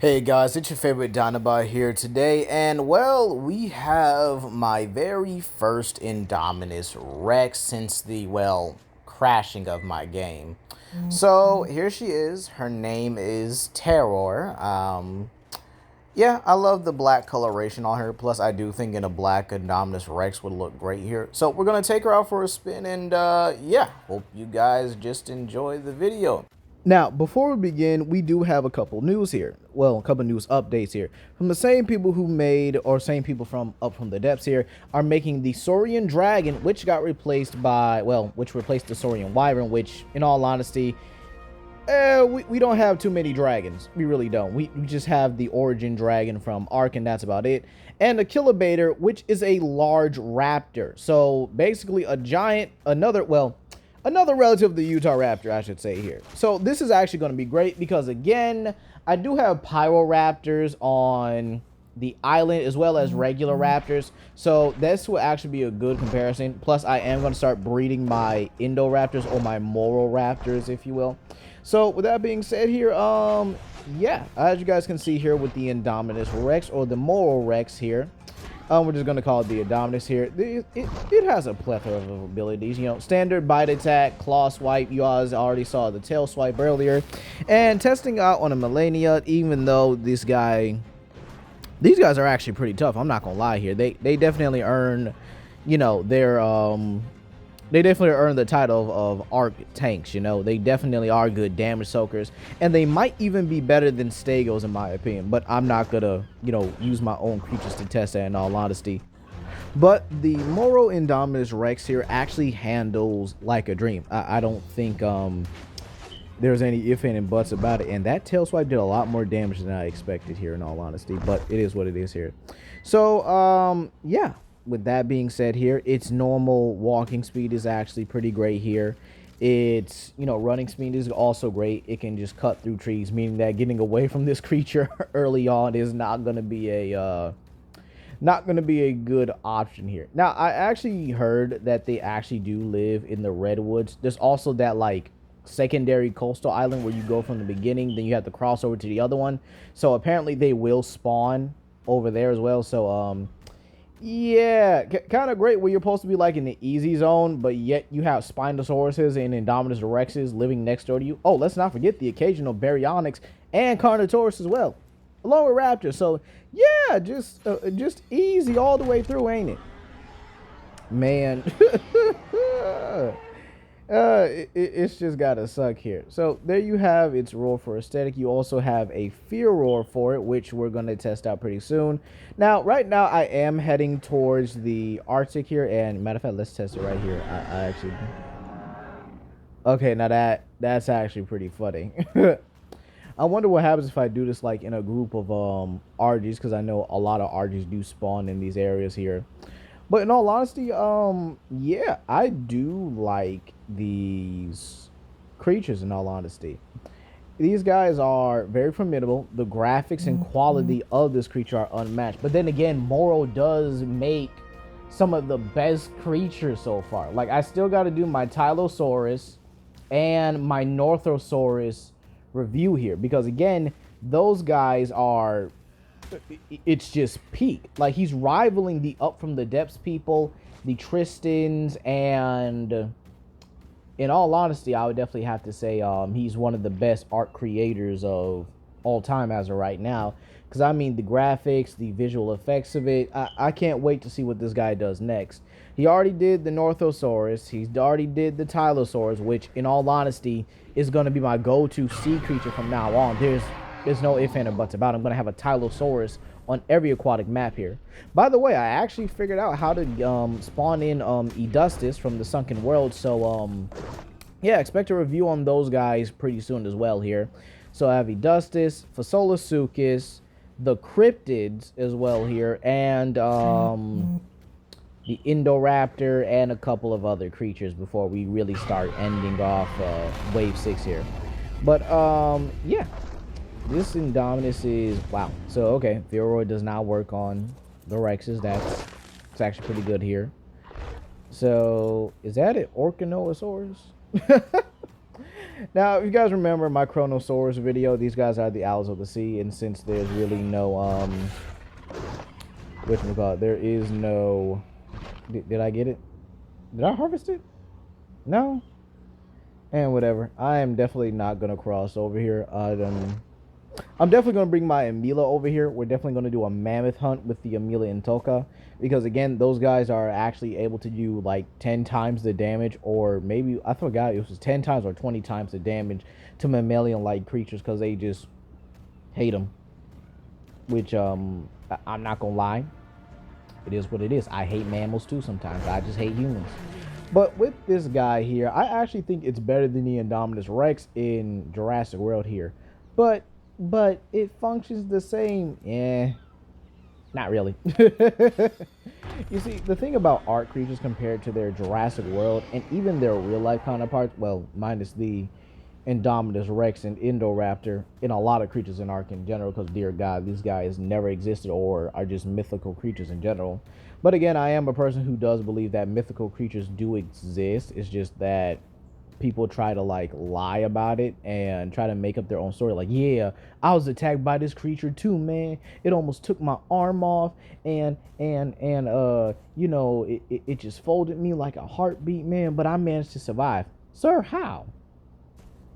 Hey guys, it's your favorite Dinobot here today, and well, we have my very first Indominus Rex since the, crashing of my game. So here she is. Her name is Terror. Yeah, I love the black coloration on her. Plus, I do think in a black Indominus Rex would look great here. So we're gonna take her out for a spin, and yeah, hope you guys just enjoy the video. Now, before we begin, we do have a couple news here. Well, a couple news updates here. From the same people who made, or same people from Up From the Depths here, are making the Saurian Dragon, which got replaced by, which replaced the Saurian Wyvern, which, in all honesty, we don't have too many dragons. We really don't. We just have the Origin Dragon from Ark, and that's about it. And the Kilobator, which is a large raptor. So, basically, a giant, another relative of the Utah Raptor, I should say here. So this is actually going to be great because, again, I do have Pyroraptors on the island as well as regular raptors. So this will actually be a good comparison. Plus, I am going to start breeding my Indoraptors, or my Moro Raptors, if you will. So with that being said here, yeah, as you guys can see here with the Indominus Rex, or the Moro Rex here, we're just going to call it the Indominus here. It has a plethora of abilities. You know, standard bite attack, claw swipe. You guys already saw the tail swipe earlier. And testing out on a Millennia, even though these guys are actually pretty tough. I'm not going to lie here. They definitely earn, you know, they definitely earn the title of Arc tanks. You know, they definitely are good damage soakers, and they might even be better than Stegos in my opinion. But I'm not gonna, you know, use my own creatures to test that in all honesty. But the Moro Indominus Rex here actually handles like a dream. I don't think there's any if and buts about it. And that tail swipe did a lot more damage than I expected here in all honesty. But it is what it is here. So yeah. With that being said here, its normal walking speed is actually pretty great here. Its, you know, running speed is also great. It can just cut through trees, meaning that getting away from this creature early on is not going to be a good option here. Now, I actually heard that they actually do live in the redwoods. There's also that like secondary coastal island where you go from the beginning, then you have to cross over to the other one. So apparently they will spawn over there as well. So yeah, kind of great where you're supposed to be like in the easy zone, but yet you have Spinosauruses and Indominus Rexes living next door to you. Oh, let's not forget the occasional Baryonyx and Carnotaurus as well, along with Raptors. So yeah, just easy all the way through, ain't it? Man. It's just gotta suck here. So there you have its roar for aesthetic. You also have a fear roar for it, which we're gonna test out pretty soon. Now, right now, I am heading towards the Arctic here, and matter of fact, let's test it right here. I actually, okay, now that's actually pretty funny. I wonder what happens if I do this like in a group of RGs, because I know a lot of RGs do spawn in these areas here. But in all honesty, yeah, I do like these creatures in all honesty. These guys are very formidable. The graphics and quality of this creature are unmatched. But then again, Moro does make some of the best creatures so far. Like, I still got to do my Tylosaurus and my Northosaurus review here. Because again, those guys are, it's just peak. Like, he's rivaling the Up From the Depths people, the Tristans, and in all honesty, I would definitely have to say he's one of the best art creators of all time as of right now. Because, I mean, the graphics, the visual effects of it, I can't wait to see what this guy does next. He already did the Northosaurus. He's already did the Tylosaurus, which, in all honesty, is going to be my go-to sea creature from now on. There's no ifs and buts about it. I'm going to have a Tylosaurus on every aquatic map here. By the way, I actually figured out how to spawn in Edustus from the Sunken World. So, yeah, expect a review on those guys pretty soon as well here. So I have Edustus, Fasolasuchus, the cryptids as well here, and the Indoraptor, and a couple of other creatures before we really start ending off Wave 6 here. But, yeah. This Indominus is, wow. So, okay, Theoroid does not work on the Rexes. It's actually pretty good here. So, is that an Orcanosaurus? Now, if you guys remember my cornusaurus video, these guys are the owls of the sea, and since there's really no whatchamacallit, there is no. Did I get it? Did I harvest it? No. And whatever. I am definitely not gonna cross over here. I'm definitely gonna bring my Emila over here. We're definitely gonna do a mammoth hunt with the Emila and Toka, because again, those guys are actually able to do like 10 times the damage, or maybe I forgot it was 10 times or 20 times the damage to mammalian-like creatures, because they just hate them. Which I'm not gonna lie, it is what it is. I hate mammals too sometimes. I just hate humans. But with this guy here, I actually think it's better than the Indominus Rex in Jurassic World here. But it functions the same. Not really. You see, the thing about Ark creatures compared to their Jurassic World and even their real life counterparts, well, minus the Indominus Rex and Indoraptor, in a lot of creatures in Ark in general, because dear God, these guys never existed or are just mythical creatures in general. But again, I am a person who does believe that mythical creatures do exist. It's just that people try to like lie about it and try to make up their own story. Like, yeah, I was attacked by this creature too, man. It almost took my arm off, and you know, it just folded me like a heartbeat, man. But I managed to survive. Sir, how?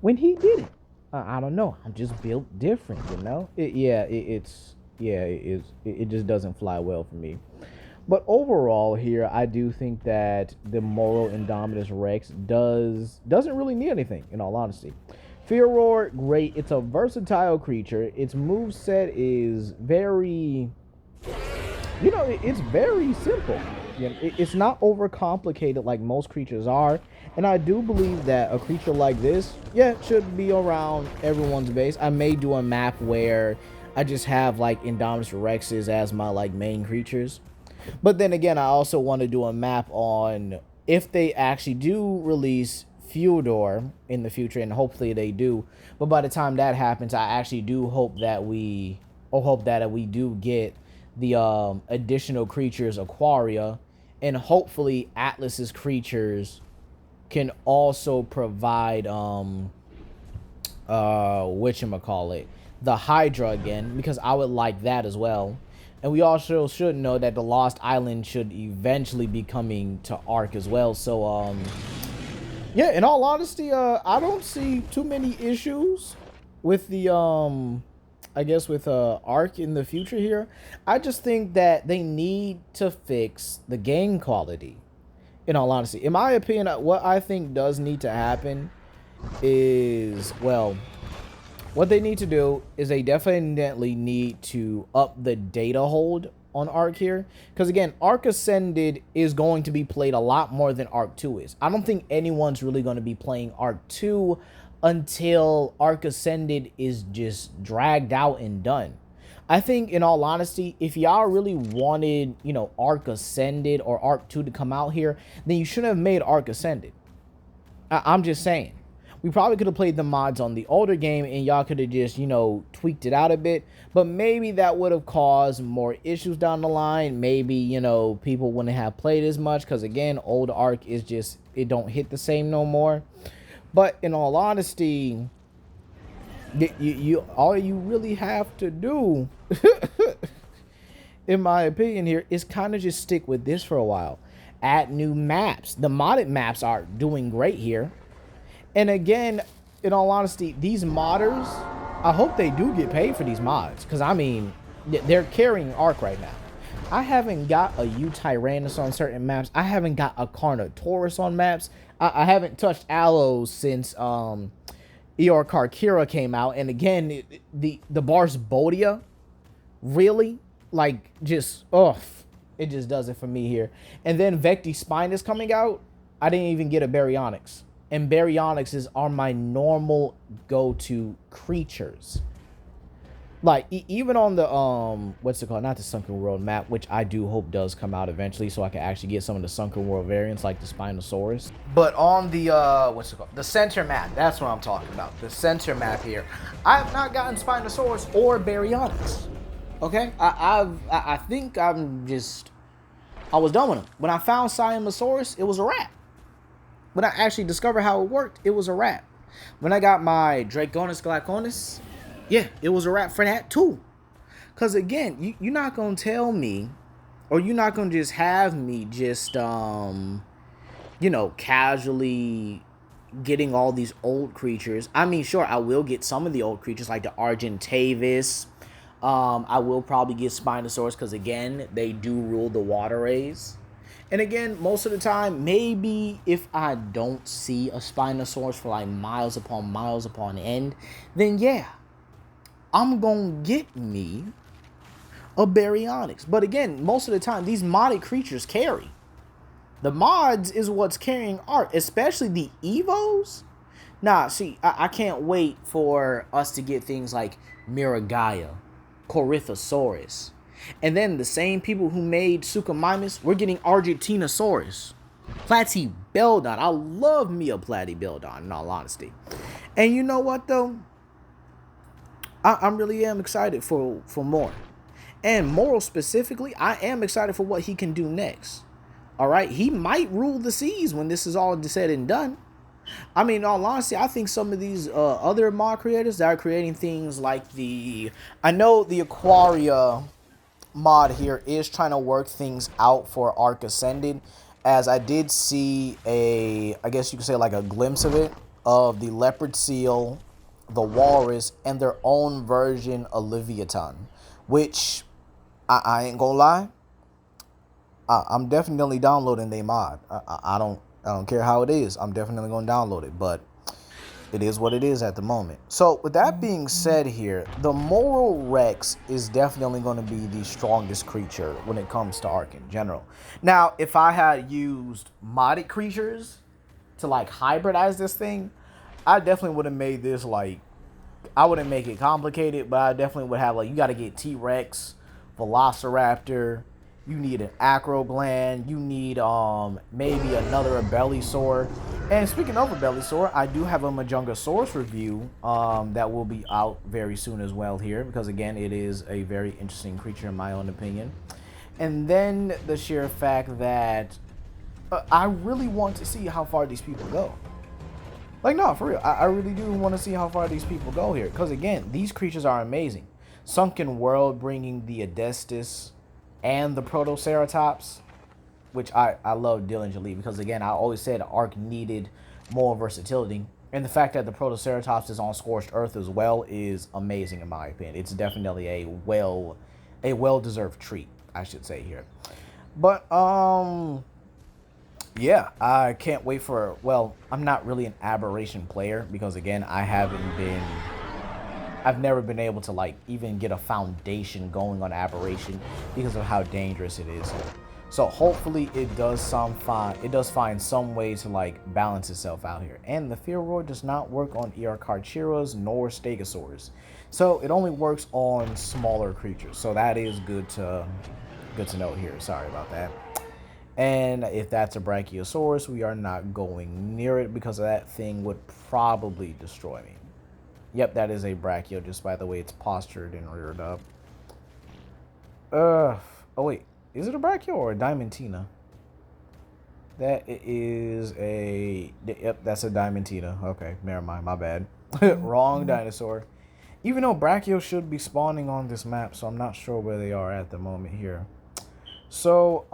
When he did it? I don't know. I'm just built different, you know. It just doesn't fly well for me. But overall here, I do think that the Moro Indominus Rex doesn't really need anything, in all honesty. Fear Roar, great. It's a versatile creature. Its moveset is very, you know, it's very simple. You know, it's not overcomplicated like most creatures are. And I do believe that a creature like this, yeah, should be around everyone's base. I may do a map where I just have like Indominus Rexes as my like main creatures. But then again, I also want to do a map on if they actually do release Fyodor in the future, and hopefully they do. But by the time that happens, I actually do hope that we do get the additional creatures Aquaria, and hopefully Atlas's creatures can also provide whatchamacallit, the Hydra again, because I would like that as well. And we also should know that the Lost Island should eventually be coming to Ark as well. So, yeah, in all honesty, I don't see too many issues with the, I guess with, Ark in the future here. I just think that they need to fix the game quality, in all honesty. In my opinion, what I think does need to happen is, well, what they need to do is they definitely need to up the data hold on Ark here. Because again, Ark Ascended is going to be played a lot more than Ark 2 is. I don't think anyone's really going to be playing Ark 2 until Ark Ascended is just dragged out and done. I think, in all honesty, if y'all really wanted, you know, Ark Ascended or Ark 2 to come out here, then you shouldn't have made Ark Ascended. I'm just saying. We probably could have played the mods on the older game and y'all could have just, you know, tweaked it out a bit. But maybe that would have caused more issues down the line. Maybe, you know, people wouldn't have played as much because, again, old Ark is just, it don't hit the same no more. But in all honesty, all you really have to do, in my opinion here, is kind of just stick with this for a while. Add new maps. The modded maps are doing great here. And again, in all honesty, these modders, I hope they do get paid for these mods. Because, I mean, they're carrying Ark right now. I haven't got a Tyrannus on certain maps. I haven't got a Carnotaurus on maps. I haven't touched Allos since Eor Karkira came out. And again, the Barsbodia, really? Like, just, ugh. It just does it for me here. And then Vecti Spine is coming out. I didn't even get a Baryonyx. And Baryonyxes are my normal go-to creatures. Like, even on the, what's it called? Not the Sunken World map, which I do hope does come out eventually so I can actually get some of the Sunken World variants like the Spinosaurus. But on the, what's it called? The center map. That's what I'm talking about. The center map here. I have not gotten Spinosaurus or Baryonyx. Okay? I think I was done with them. When I found Siamosaurus, it was a wrap. When I actually discovered how it worked, it was a wrap. When I got my Draconis Glaconis, yeah, it was a wrap for that too. Because again, you're not going to tell me, or you're not going to just have me just, casually getting all these old creatures. I mean, sure, I will get some of the old creatures like the Argentavis. I will probably get Spinosaurus because, again, they do rule the water rays. And again, most of the time, maybe if I don't see a Spinosaurus for like miles upon end, then yeah, I'm going to get me a Baryonyx. But again, most of the time, these modded creatures carry. The mods is what's carrying art, especially the Evos. Nah, see, I can't wait for us to get things like Miragaia, Corythosaurus. And then the same people who made Suchomimus, we're getting Argentinosaurus. Platybeldon. I love me a Platybeldon, in all honesty. And you know what, though? I really am excited for more. And Moro specifically, I am excited for what he can do next. All right? He might rule the seas when this is all said and done. I mean, in all honesty, I think some of these other mod creators that are creating things like I know the Aquaria mod here is trying to work things out for Ark Ascended, as I did see I guess you could say like a glimpse of it, of the leopard seal, the walrus, and their own version of Leviathan, which I ain't gonna lie, I'm definitely downloading their mod. I don't care how it is. I'm definitely gonna download it, but it is what it is at the moment. So with that being said here, the Moro Rex is definitely going to be the strongest creature when it comes to Ark in general. Now, if I had used modded creatures to like hybridize this thing, I definitely would have made this like, I wouldn't make it complicated, but I definitely would have like, you got to get T-Rex, Velociraptor, you need an Acrogland, you need maybe another Bellysaur. And speaking of a Bellysaur, I do have a Majungasaurus review that will be out very soon as well here, because again, it is a very interesting creature in my own opinion. And then the sheer fact that I really want to see how far these people go. Like, no, for real, I really do want to see how far these people go here, because again, these creatures are amazing. Sunken World bringing the Adestus and the Protoceratops, which I love diligently, because again, I always said Ark needed more versatility, and the fact that the Protoceratops is on Scorched Earth as well is amazing in my opinion. It's definitely a well-deserved treat, I should say here. But yeah, I can't wait for, well, I'm not really an Aberration player, because again, I've never been able to like even get a foundation going on Aberration because of how dangerous it is. So hopefully it does find some way to like balance itself out here. And the Fear Roar does not work on Earcarchiras nor Stegosaurs. So it only works on smaller creatures. So that is good to know here. Sorry about that. And if that's a Brachiosaurus, we are not going near it, because that thing would probably destroy me. Yep, that is a Brachio, just by the way it's postured and reared up. Oh wait, is it a Brachio or a Diamantina? That is a, yep, that's a Diamantina. Okay, never mind, my bad. Wrong dinosaur. Even though Brachio should be spawning on this map, so I'm not sure where they are at the moment here. So,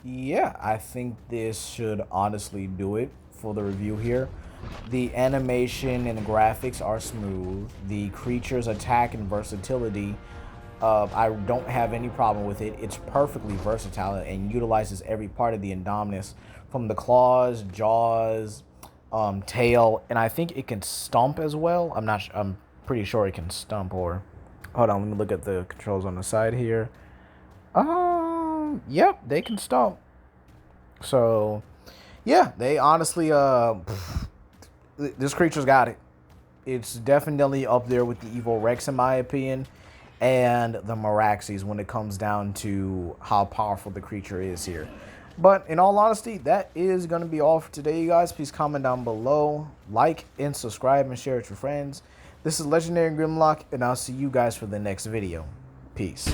yeah, I think this should honestly do it for the review here. The animation and graphics are smooth. The creature's attack and versatility, I don't have any problem with it. It's perfectly versatile and utilizes every part of the Indominus, from the claws, jaws, tail, and I think it can stomp as well. I'm pretty sure it can stomp. Or hold on, let me look at the controls on the side here. Yep, they can stomp. So yeah, they honestly this creature's got it. It's definitely up there with the Evo Rex in my opinion, and the Meraxes when it comes down to how powerful the creature is here. But in all honesty, that is going to be all for today, you guys. Please comment down below, like and subscribe, and share it with your friends. This is Legendary Grimlock, and I'll see you guys for the next video. Peace.